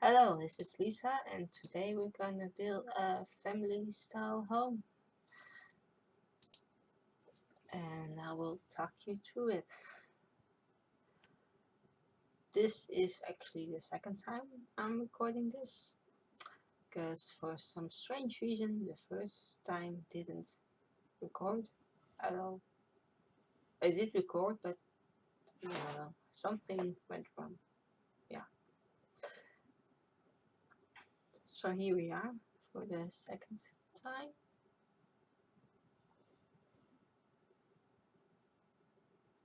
Hello, this is Lisa, and today we're gonna build a family style home, and I will talk you through it. This is actually the second time I'm recording this, because for some strange reason the first time didn't record at all. I did record, but something went wrong. Yeah, so here we are for the second time.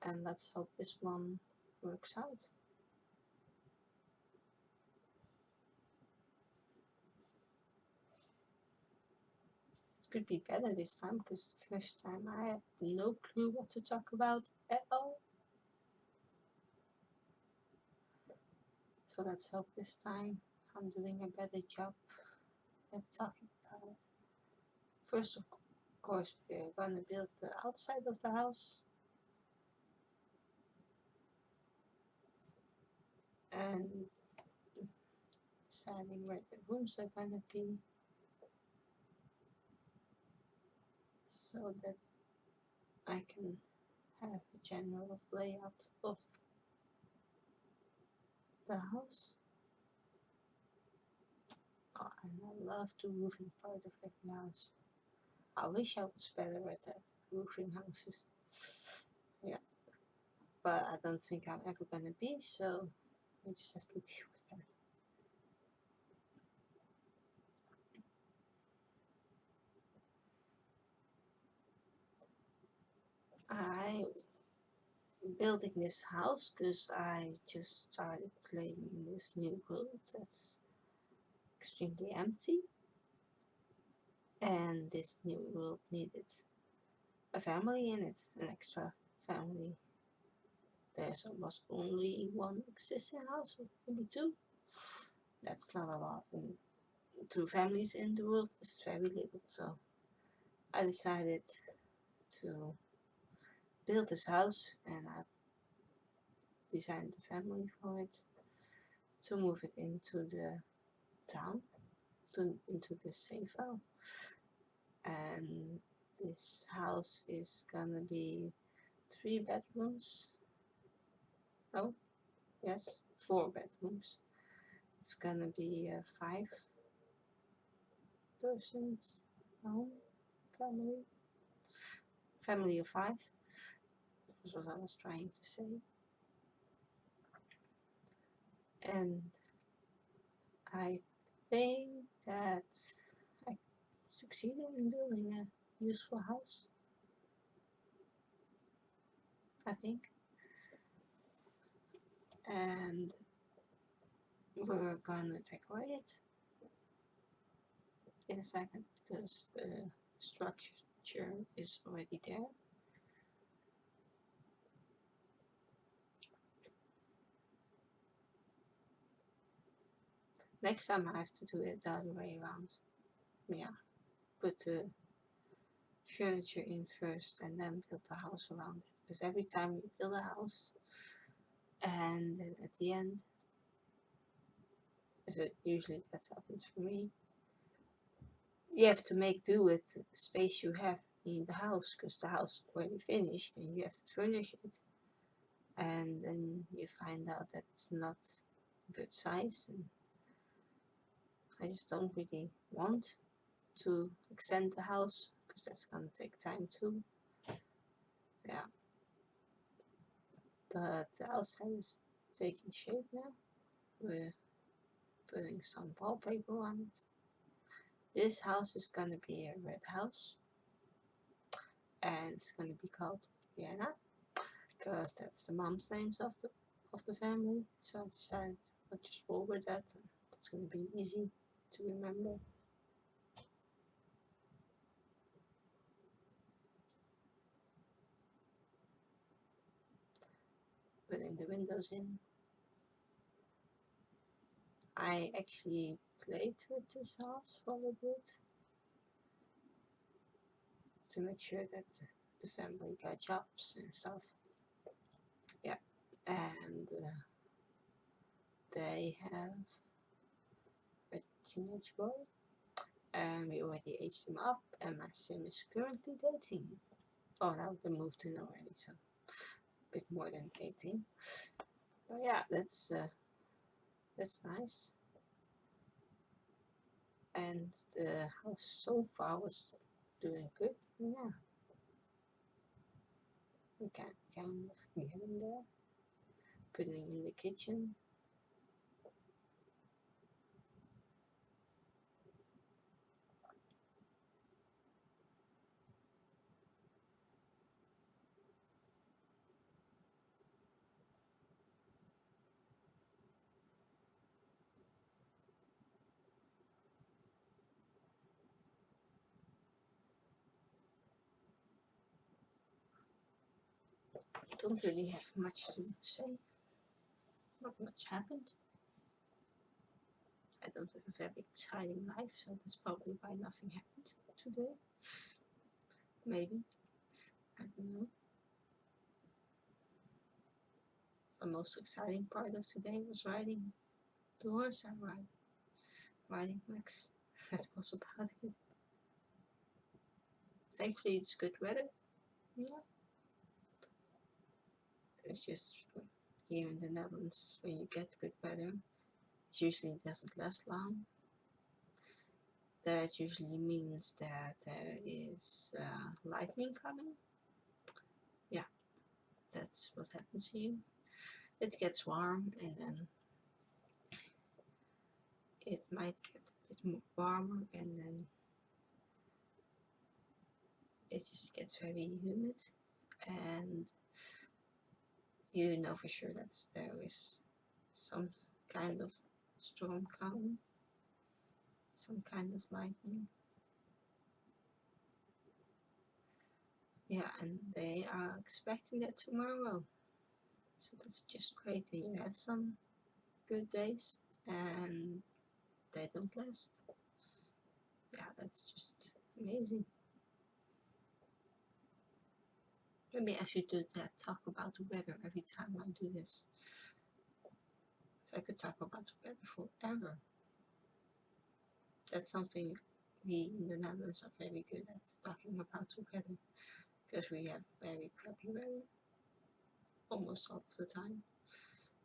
And let's hope this one works out. It could be better this time, because the first time I had no clue what to talk about at all. So let's hope this time I'm doing a better job at talking about it. First, of course, we're gonna build the outside of the house. And deciding where the rooms are gonna be, so that I can have a general layout of the house. Oh, and I love the roofing part of every house. I wish I was better at that, roofing houses. Yeah, but I don't think I'm ever gonna be, so we just have to deal with that. I building this house because I just started playing in this new world that's extremely empty, and this new world needed a family in it, an extra family. There was only one existing house, or maybe two. That's not a lot, and two families in the world is very little, so I decided to build this house, and I designed the family for it to move it into the town, into the safe house. And this house is gonna be 3 bedrooms. Oh, yes, 4 bedrooms. It's gonna be a 5 persons home, family of 5. That's what I was trying to say. And I think that I succeeded in building a useful house, I think. And we're gonna decorate it in a second, because the structure is already there. Next time I have to do it the other way around. Yeah, put the furniture in first and then build the house around it. Because every time you build a house, and then at the end, as it usually that happens for me, you have to make do with the space you have in the house, because the house is already finished and you have to furnish it. And then you find out that it's not a good size, and I just don't really want to extend the house, because that's gonna take time too. Yeah, but the outside is taking shape now. We're putting some wallpaper on it. This house is gonna be a red house, and it's gonna be called Vienna, because that's the mom's names of the family. So I decided I'll just roll with that, and it's gonna be easy to remember. Putting the windows in. I actually played with this house for a little bit to make sure that the family got jobs and stuff. Yeah, and they have teenage boy, and we already aged him up, and my sim is currently dating him. Oh no, they moved in already, so a bit more than 18. But yeah, that's nice. And the house so far was doing good. Yeah, we can kind of get in there, putting in the kitchen. Don't really have much to say. Not much happened. I don't have a very exciting life, so that's probably why nothing happened today. Maybe. I don't know. The most exciting part of today was riding the horse I ride. Riding Max. That was about it. Thankfully it's good weather. Yeah. It's just here in the Netherlands when you get good weather, it usually doesn't last long. That usually means that there is lightning coming. Yeah, that's what happens here. It gets warm and then it might get a bit more warmer and then it just gets very humid, and you know for sure that there is some kind of storm coming, some kind of lightning. Yeah, and they are expecting that tomorrow. So that's just great that you have some good days and they don't last. Yeah, that's just amazing. Maybe I should do that, talk about the weather every time I do this. So I could talk about the weather forever. That's something we in the Netherlands are very good at, talking about the weather, because we have very crappy weather almost all of the time.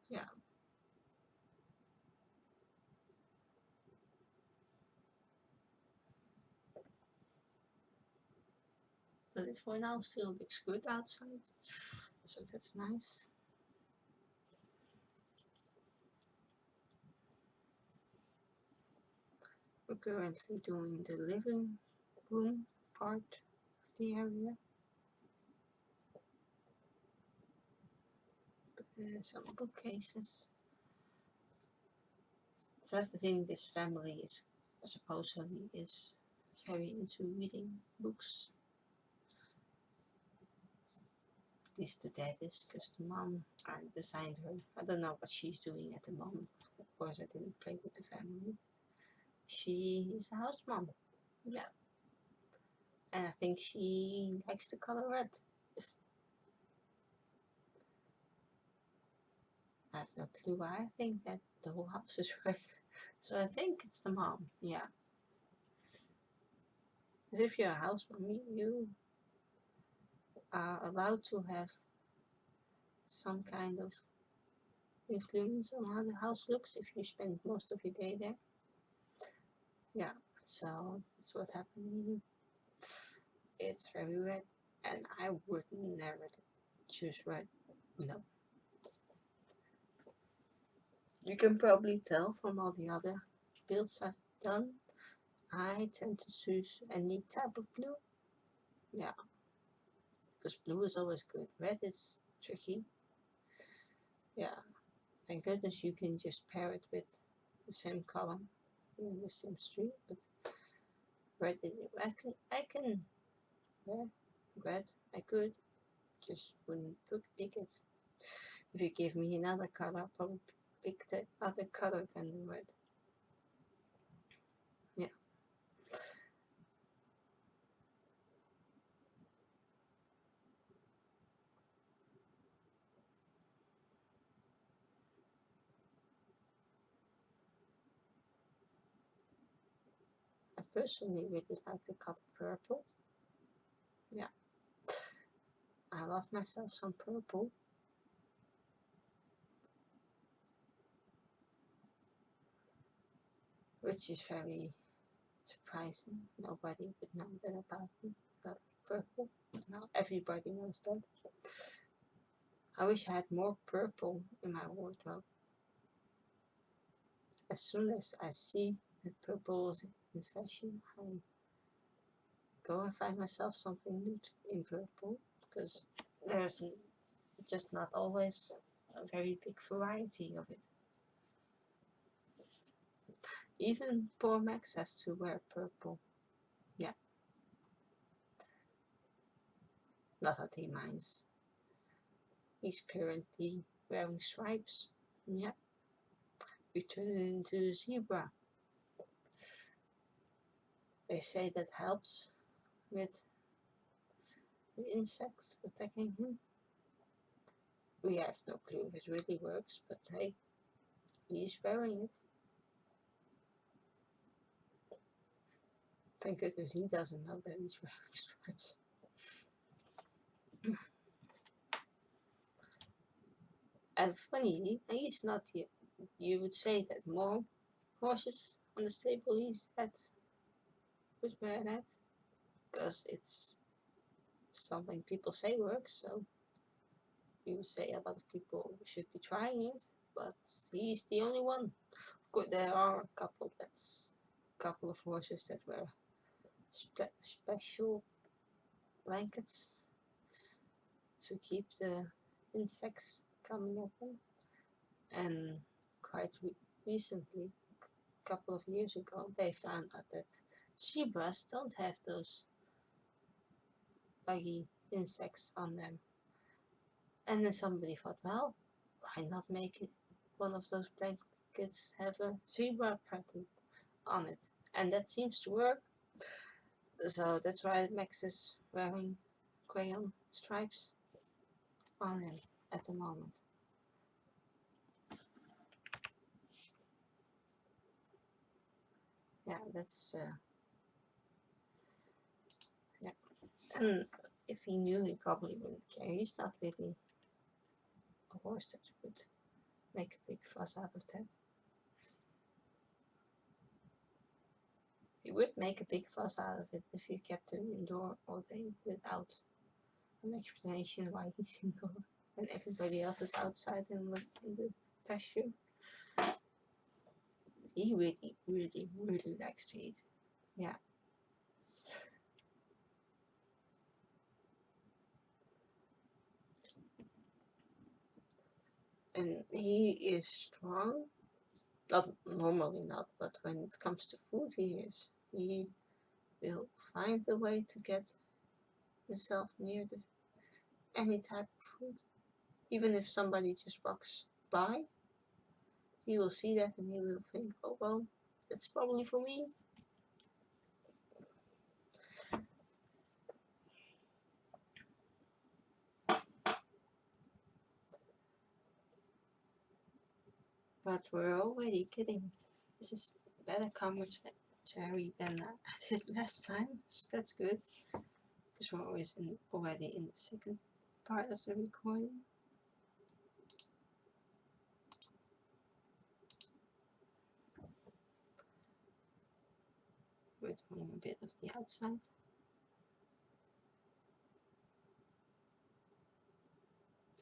Yeah. But it for now still looks good outside, so that's nice. We're currently doing the living room part of the area. Some bookcases. So that's the thing, this family is supposedly is very into reading books. At least the dad is, because the mom, I designed her. I don't know what she's doing at the moment. Of course, I didn't play with the family. She is a house mom. Yeah. And I think she likes the color red. Just, I have no clue why I think that the whole house is red. So I think it's the mom. Yeah. Because if you're a house mom, you are allowed to have some kind of influence on how the house looks if you spend most of your day there. Yeah, so that's what's happening here. It's very red, and I would never choose red. No. You can probably tell from all the other builds I've done, I tend to choose any type of blue. Yeah, because blue is always good. Red is tricky. Yeah, thank goodness you can just pair it with the same color in the same street, but red is, I can wear red, I could, just wouldn't pick it. If you give me another color, I'll probably pick the other color than the red. Yeah. personally really like the color purple. Yeah, I love myself some purple. Which is very surprising. Nobody would know that about me, that I like purple. Now everybody knows that. I wish I had more purple in my wardrobe. As soon as I see that purple is in fashion, I go and find myself something new in purple, because there's just not always a very big variety of it. Even poor Max has to wear purple. Yeah, not that he minds. He's currently wearing stripes. Yeah, we turn it into zebra. They say that helps with the insects attacking him. We have no clue if it really works, but hey, he's wearing it. Thank goodness he doesn't know that he's wearing stripes. And funny, he's not yet. You would say that more horses on the stable he's at would wear that, because it's something people say works, so you would say a lot of people should be trying it, but he's the only one. Of course, there are a couple of horses that wear special blankets to keep the insects coming at them. And quite recently, a couple of years ago, they found out that zebras don't have those buggy insects on them. And then somebody thought, well, why not make it one of those blankets have a zebra pattern on it? And that seems to work. So that's why Max is wearing crayon stripes on him at the moment. Yeah, that's yeah. And if he knew, he probably wouldn't care. He's not really a horse that would make a big fuss out of that. He would make a big fuss out of it if you kept him indoor all day without an explanation why he's indoor and everybody else is outside in the pasture. He really, really, really likes to eat. Yeah. And he is strong. Not normally not, but when it comes to food, he is. He will find a way to get himself near any type of food. Even if somebody just walks by, he will see that and he will think, oh well, that's probably for me. But we're already getting, this is better commentary than I did last time, so that's good, because we're always already in the second part of the recording. We're doing a bit of the outside.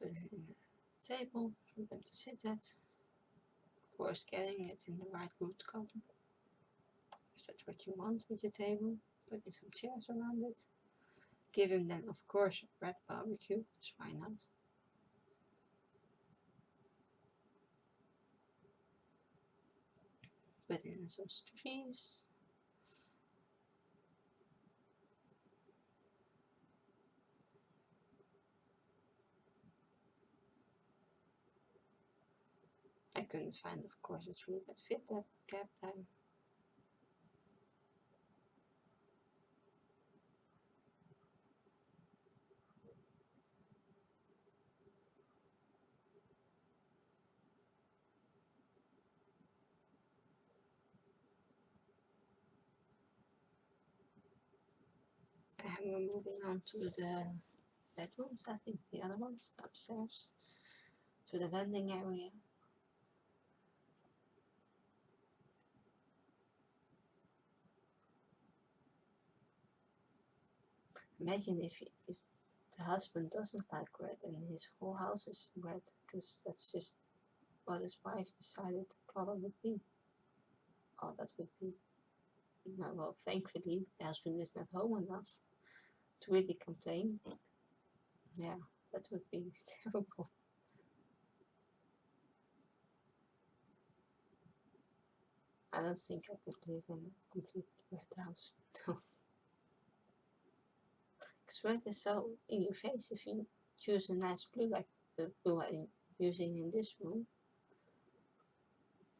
Put it in a table for them to sit at. Of course, getting it in the right wood color, because that's what you want with your table. Putting some chairs around it. Give him then, of course, red barbecue, because why not? Put in some trees. I couldn't find, of course, a tree that fit that gap time. And we're moving on to the bedrooms, I think the other ones upstairs, to the landing area. Imagine if the husband doesn't like red and his whole house is red, because that's just what his wife decided the color would be. Oh, that would be, well, thankfully the husband is not home enough to really complain. Yeah, that would be terrible. I don't think I could live in a completely red house. No. Because red is so in your face. If you choose a nice blue like the blue I'm using in this room,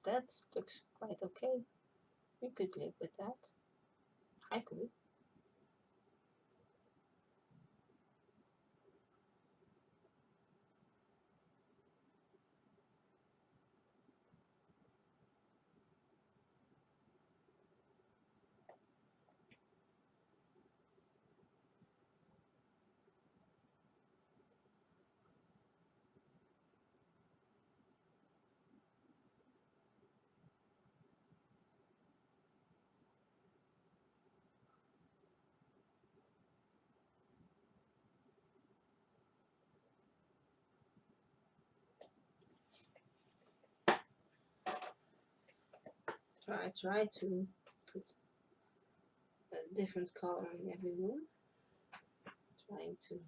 that looks quite okay. You could live with that. I could. I try to put a different color in every room, trying to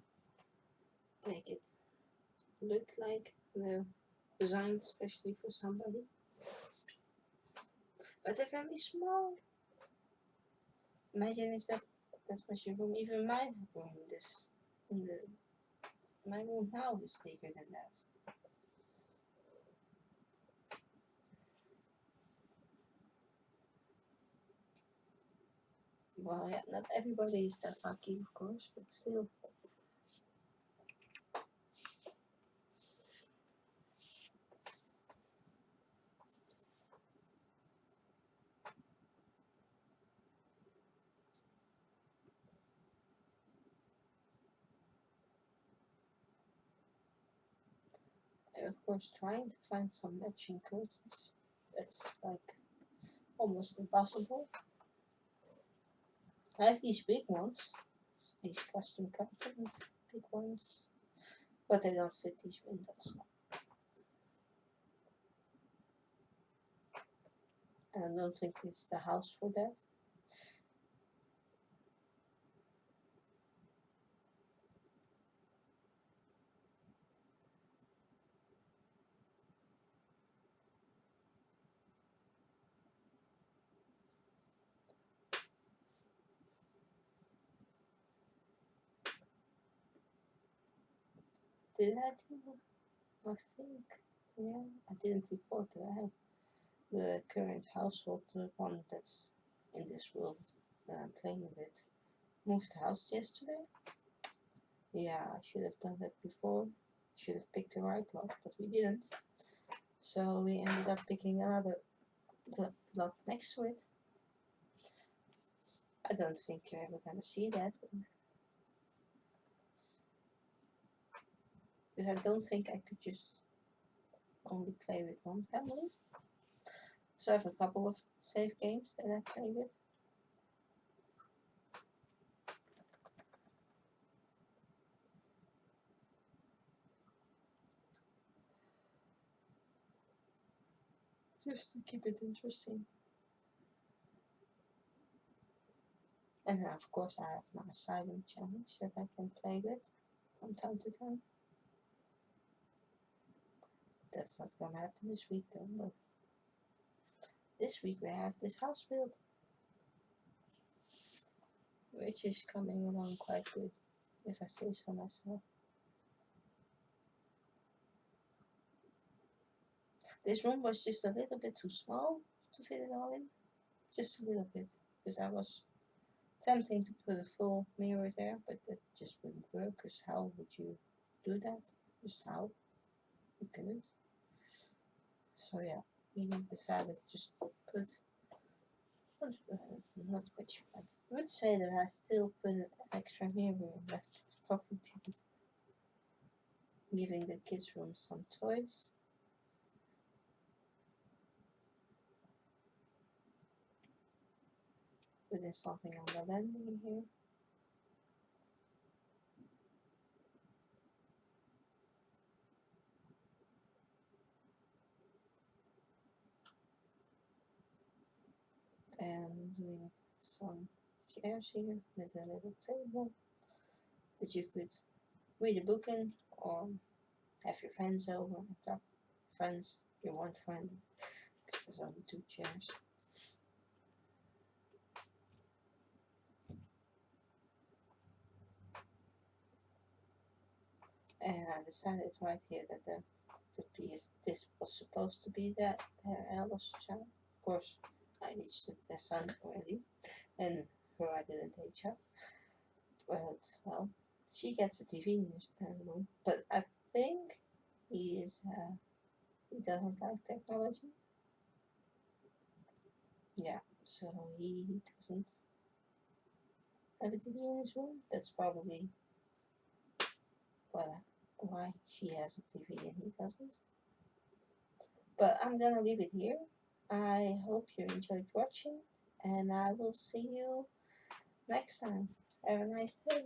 make it look like they're designed especially for somebody. But they're very small. Imagine if that was your room. Even my room, this in the my room now is bigger than that. Well, yeah, not everybody is that lucky, of course, but still. And of course, trying to find some matching curtains. That's like almost impossible. I have these big ones, these custom curtains, big ones, but they don't fit these windows. And I don't think it's the house for that. Did I do? I think, yeah, I didn't record that. I have the current household, the one that's in this world that I'm playing with, moved house yesterday. Yeah, I should have done that before. Should have picked the right lot, but we didn't. So we ended up picking another lot next to it. I don't think you're ever gonna see that, because I don't think I could just only play with one family. So I have a couple of safe games that I play with. Just to keep it interesting. And then of course I have my asylum challenge that I can play with from time to time. That's not gonna happen this week though, but this week we have this house build, which is coming along quite good, if I say so myself. This room was just a little bit too small to fit it all in, just a little bit, because I was tempting to put a full mirror there, but that just wouldn't work, because how would you do that? Just how? You couldn't. So yeah, we decided just to put not much, but I would say that I still put an extra mirror, but probably didn't. Giving the kids' room some toys. Putting something on the landing here. And doing some chairs here with a little table that you could read a book in or have your friends over and talk. Friends, your one friend, because there's only two chairs. And I decided right here that the would be this was supposed to be that their eldest child. Of course, I teach their son already, and her I didn't teach her. But well, she gets a TV in her room. But I think he doesn't like technology. Yeah, so he doesn't have a TV in his room. That's probably well why she has a TV and he doesn't. But I'm gonna leave it here. I hope you enjoyed watching, and I will see you next time. Have a nice day.